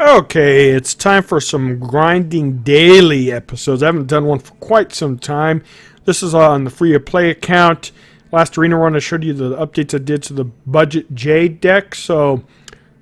Okay, it's time for some Grinding Daily episodes. I haven't done one for quite some time. This is on the free-to-play account. Last arena run I showed you the updates I did to the Budget Jade deck, so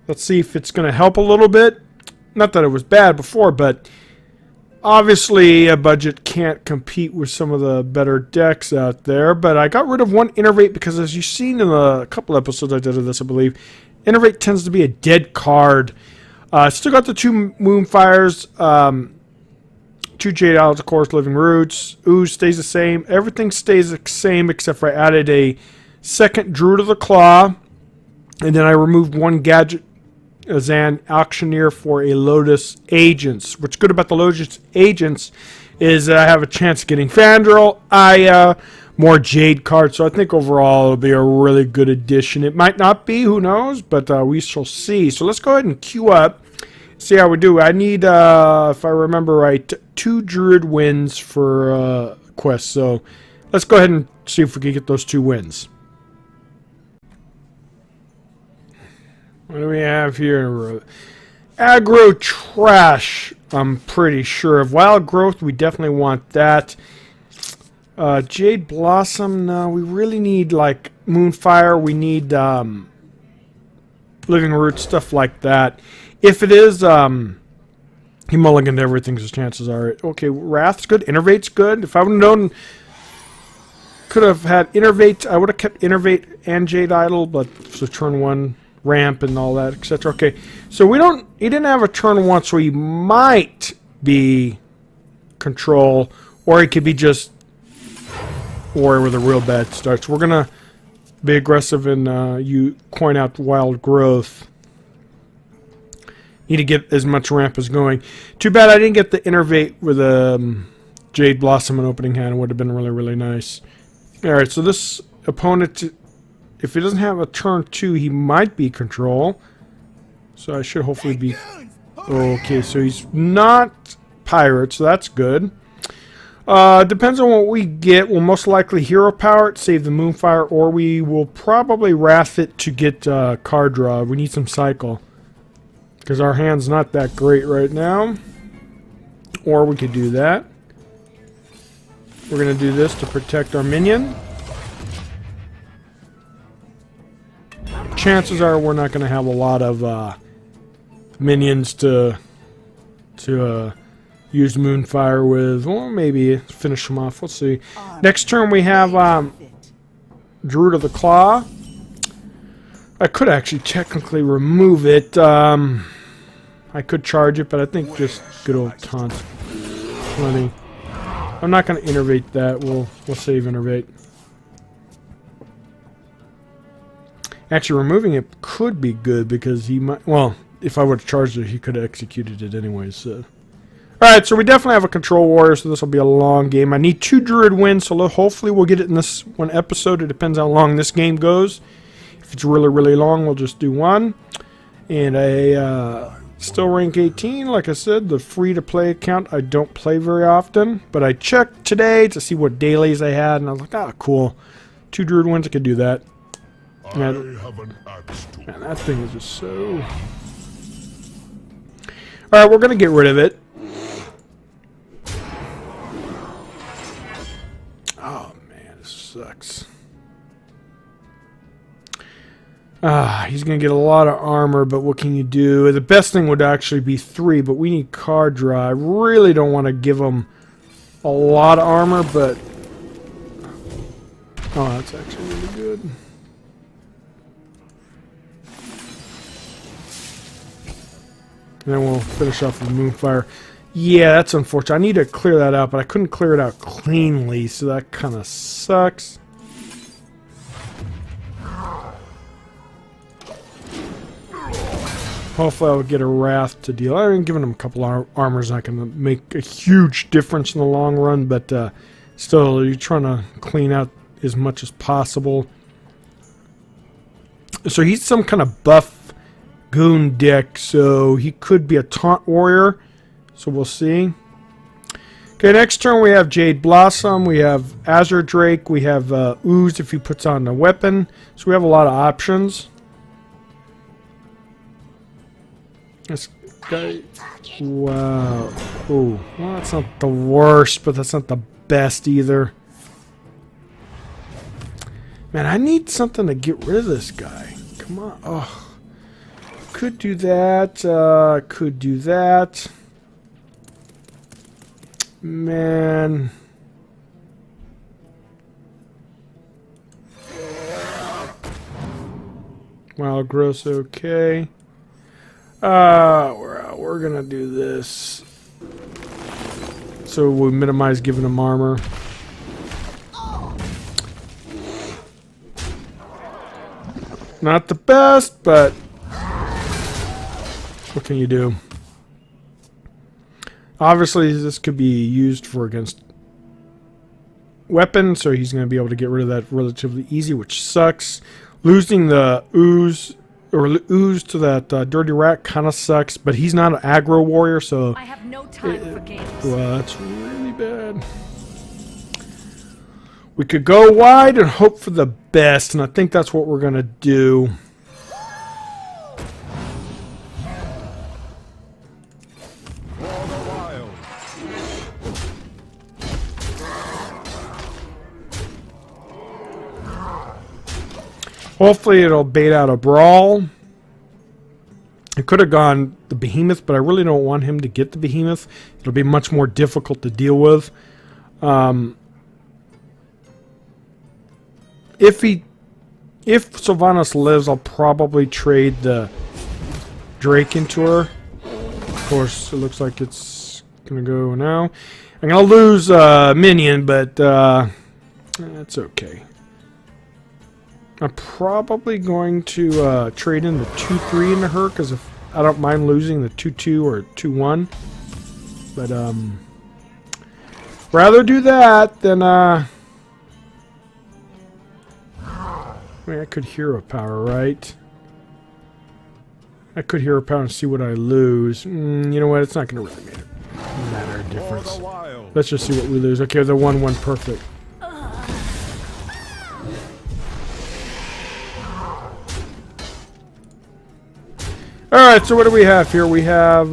let's see if it's going to help a little bit. Not that it was bad before, but obviously a budget can't compete with some of the better decks out there. But I got rid of one Innervate because, as you've seen in a couple episodes I did of this, I believe, Innervate tends to be a dead card. Still got the two Moonfires, two Jade Isles, of course, Living Roots. Ooze stays the same. Everything stays the same except for I added a second Druid of the Claw. And then I removed one gadget, Zan Auctioneer, for a Lotus Agents. What's good about the Lotus Agents is I have a chance of getting Fandral, Aya, more Jade cards. So I think overall it'll be a really good addition. It might not be, who knows, but we shall see. So let's go ahead and queue up, see how we do. I need, if I remember right, 2 Druid wins for quest. So let's go ahead and see if we can get those 2 wins. What do we have here? Aggro Trash, I'm pretty sure of. Wild Growth, we definitely want that. Jade Blossom, no, we really need like Moonfire, we need Living Root, stuff like that. If it is, he mulliganed everything, so chances are. Okay, Wrath's good, Innervate's good. If I would have known, could have had Innervate, I would have kept Innervate and Jade Idol, but so turn 1 ramp and all that, etc. Okay, so he didn't have a turn 1, so he might be control, or he could be just warrior with a real bad start. So we're gonna be aggressive and you coin out Wild Growth. Need to get as much ramp as going. Too bad I didn't get the Innervate with Jade Blossom and opening hand. It would have been really, really nice. Alright, so this opponent, if he doesn't have a turn 2, he might be control. So I should hopefully be... Okay, so he's not pirate, so that's good. Depends on what we get. We'll most likely hero power it, save the Moonfire, or we will probably Wrath it to get card draw. We need some cycle, because our hand's not that great right now. Or we could do that. We're going to do this to protect our minion. Chances are we're not going to have a lot of minions to use Moonfire with. Well, maybe finish them off. We'll see. Next turn we have Druid of the Claw. I could actually technically remove it. I could charge it, but I think just good old taunt. Plenty. I'm not going to innervate that. We'll save innervate. Actually, removing it could be good because he might... Well, if I would have charged it, he could have executed it anyways. So. Alright, so we definitely have a control warrior, so this will be a long game. I need 2 Druid wins, so hopefully we'll get it in this one episode. It depends how long this game goes. If it's really, really long, we'll just do 1. And I still rank 18. Like I said, the free-to-play account I don't play very often. But I checked today to see what dailies I had, and I was like, ah, cool. 2 Druid wins, I could do that. Man, that thing is just so... Alright, we're going to get rid of it. Oh, man, this sucks. He's going to get a lot of armor, but what can you do? The best thing would actually be 3, but we need card draw. I really don't want to give him a lot of armor, but... Oh, that's actually really good. And then we'll finish off with Moonfire. Yeah, that's unfortunate. I need to clear that out, but I couldn't clear it out cleanly, so that kind of sucks. Hopefully I'll get a Wrath to deal. I've been giving him a couple armors that can make a huge difference in the long run, but still, you're trying to clean out as much as possible. So he's some kind of buff goon deck, so he could be a taunt warrior, so we'll see. Okay, next turn we have Jade Blossom, we have Azure Drake, we have Ooze if he puts on a weapon, so we have a lot of options. This guy... Wow. Ooh. Well, that's not the worst, but that's not the best either. Man, I need something to get rid of this guy. Come on. Oh. Could do that. Could do that. Man. Wild gross, okay. We're gonna do this. So we minimize giving him armor. Not the best, but what can you do? Obviously, this could be used for against weapons, so he's going to be able to get rid of that relatively easy, which sucks. Losing the ooze to that dirty rat kind of sucks, but he's not an aggro warrior, so I have no time for games. Well, that's really bad. We could go wide and hope for the best, and I think that's what we're going to do. Hopefully it'll bait out a brawl. It could have gone the behemoth, but I really don't want him to get the behemoth. It'll be much more difficult to deal with. If Sylvanas lives, I'll probably trade the Drake into her. Of course, it looks like it's gonna go now. I'm gonna lose minion, but that's okay. I'm probably going to trade in the 2-3 into her, because if I don't mind losing the 2-2 or 2-1. But rather do that than I mean, I could hero power, right? I could hero power and see what I lose. You know what? It's not going to really matter a difference. Let's just see what we lose. Okay, the 1-1 perfect. Alright, so what do we have here? We have,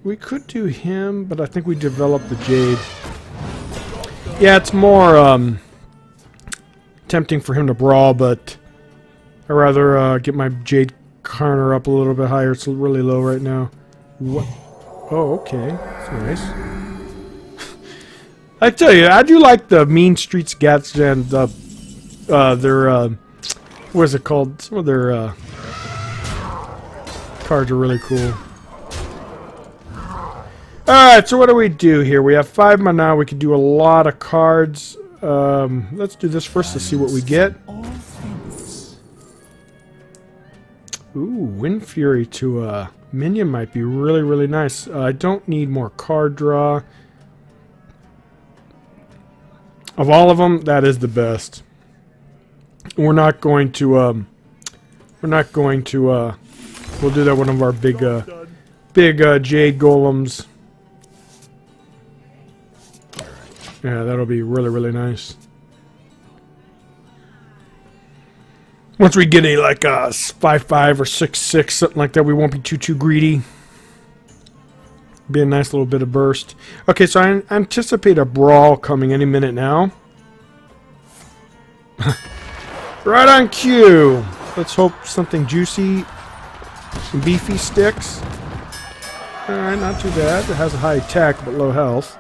we could do him, but I think we developed the Jade. Yeah, it's more, tempting for him to brawl, but I'd rather, get my Jade counter up a little bit higher. It's really low right now. What? Oh, okay. That's nice. I tell you, I do like the Mean Streets Gats and, their, what is it called? Some of their, cards are really cool. Alright, so what do we do here? We have 5 mana. We can do a lot of cards. Let's do this first to see what we get. Ooh, Wind Fury to a minion might be really, really nice. I don't need more card draw. Of all of them, that is the best. We're not going to, we'll do that one of our big Jade Golems. Yeah, that'll be really, really nice. Once we get a, like, 5-5 or 6-6, something like that, we won't be too greedy. Be a nice little bit of burst. Okay, so I anticipate a brawl coming any minute now. Right on cue. Let's hope something juicy and beefy sticks. Alright, not too bad. It has a high attack but low health.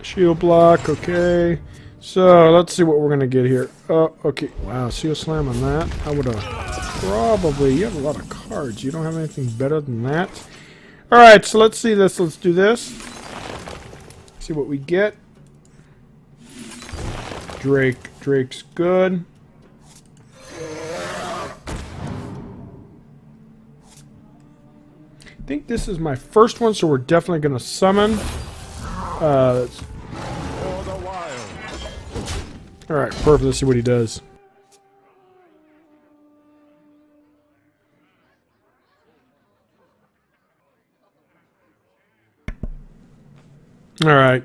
Shield block, okay. So, let's see what we're going to get here. Oh, okay. Wow, Seal Slam on that. I would have probably... You have a lot of cards. You don't have anything better than that. Alright, so let's see this. Let's do this. See what we get. Drake's good. I think this is my first one, so we're definitely going to summon. Alright, perfect. Let's see what he does. Alright.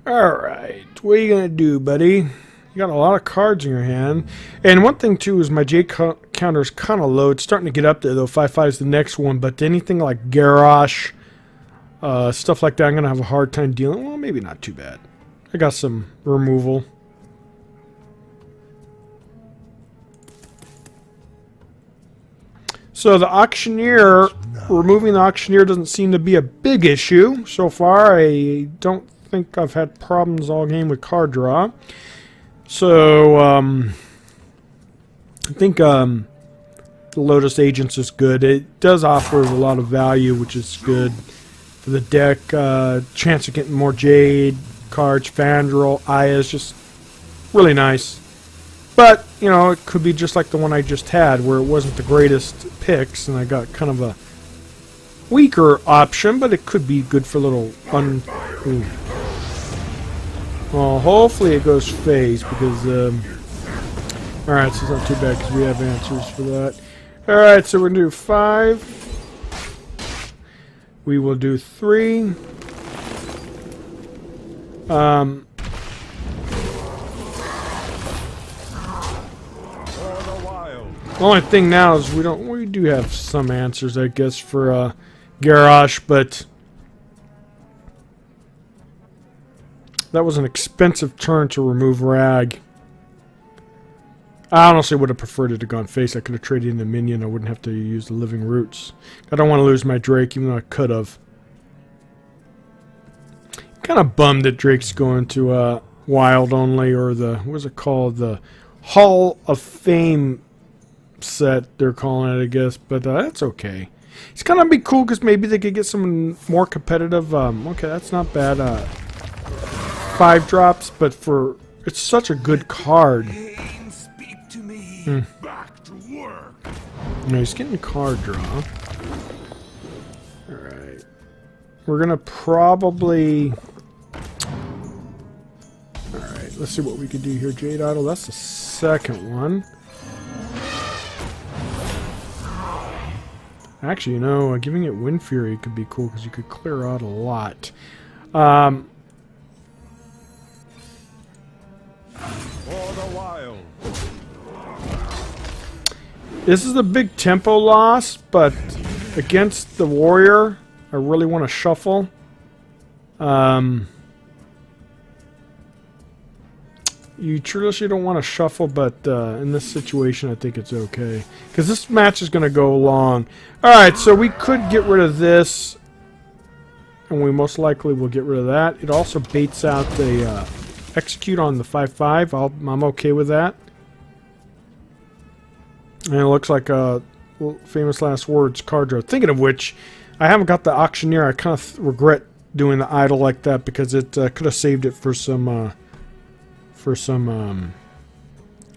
Alright, what are you going to do, buddy? You got a lot of cards in your hand. And one thing, too, is my J counter is kind of low. It's starting to get up there, though. 5/5 is the next one. But anything like Garrosh, stuff like that, I'm going to have a hard time dealing. Well, maybe not too bad. I got some removal. So the auctioneer, removing the auctioneer doesn't seem to be a big issue so far. I don't think I've had problems all game with card draw. So I think the Lotus Agents is good. It does offer a lot of value, which is good for the deck. Chance of getting more Jade cards, Fandral, Aya's just really nice. But, you know, it could be just like the one I just had, where it wasn't the greatest picks, and I got kind of a weaker option, but it could be good for a little ooh. Well, hopefully it goes phase, because, alright, so it's not too bad, because we have answers for that. Alright, so we're going to do 5. We will do 3. The only thing now is we do have some answers, I guess, for Garrosh, but that was an expensive turn to remove Rag. I honestly would have preferred it to gone face. I could have traded in the minion. I wouldn't have to use the Living Roots. I don't want to lose my Drake, even though I could have. Kind of bummed that Drake's going to Wild only, or the, what's it called? The Hall of Fame set, they're calling it, I guess, but that's okay. It's gonna be cool because maybe they could get some more competitive. Okay, that's not bad. 5 drops, but for it's such a good card. Speak to me. Back to work. No, he's getting card draw. All right, we're gonna probably. All right, let's see what we can do here. Jade Idol. That's the second one. Actually, you know, giving it Wind Fury could be cool because you could clear out a lot. For the wild. This is a big tempo loss, but against the warrior, I really want to shuffle. You traditionally don't want to shuffle, but in this situation, I think it's okay. Because this match is going to go long. Alright, so we could get rid of this. And we most likely will get rid of that. It also baits out the execute on the 5/5. I'm okay with that. And it looks like famous last words card draw. Thinking of which, I haven't got the auctioneer. I kind of regret doing the idol like that because it could have saved it for some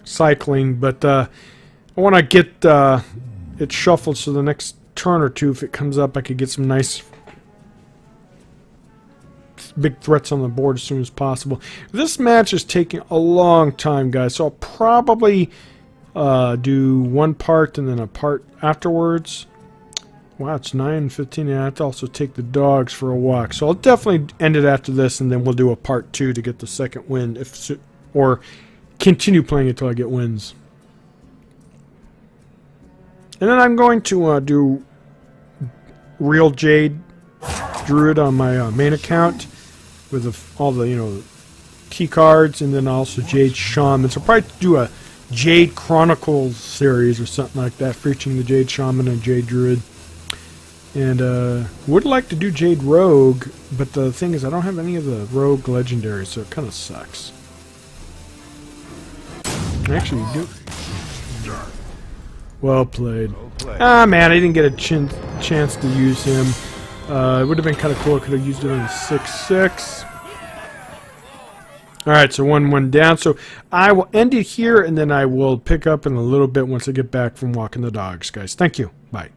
cycling, but I want to get it shuffled so the next turn or two, if it comes up, I could get some nice big threats on the board as soon as possible. This match is taking a long time, guys, so I'll probably do one part and then a part afterwards. Wow, it's 9:15, and I have to also take the dogs for a walk, so I'll definitely end it after this, and then we'll do a part 2 to get the second win, or continue playing until I get wins. And then I'm going to do real Jade Druid on my main account with all the, you know, key cards, and then also Jade Shaman. So I'll probably do a Jade Chronicles series or something like that, featuring the Jade Shaman and Jade Druid. And would like to do Jade Rogue, but the thing is I don't have any of the Rogue legendaries, so it kind of sucks. Actually, we do. Well played. Ah, man, I didn't get a chance to use him. It would have been kind of cool. I could have used it on a 6/6. Alright, so 1-1 down. So I will end it here, and then I will pick up in a little bit once I get back from walking the dogs, guys. Thank you. Bye.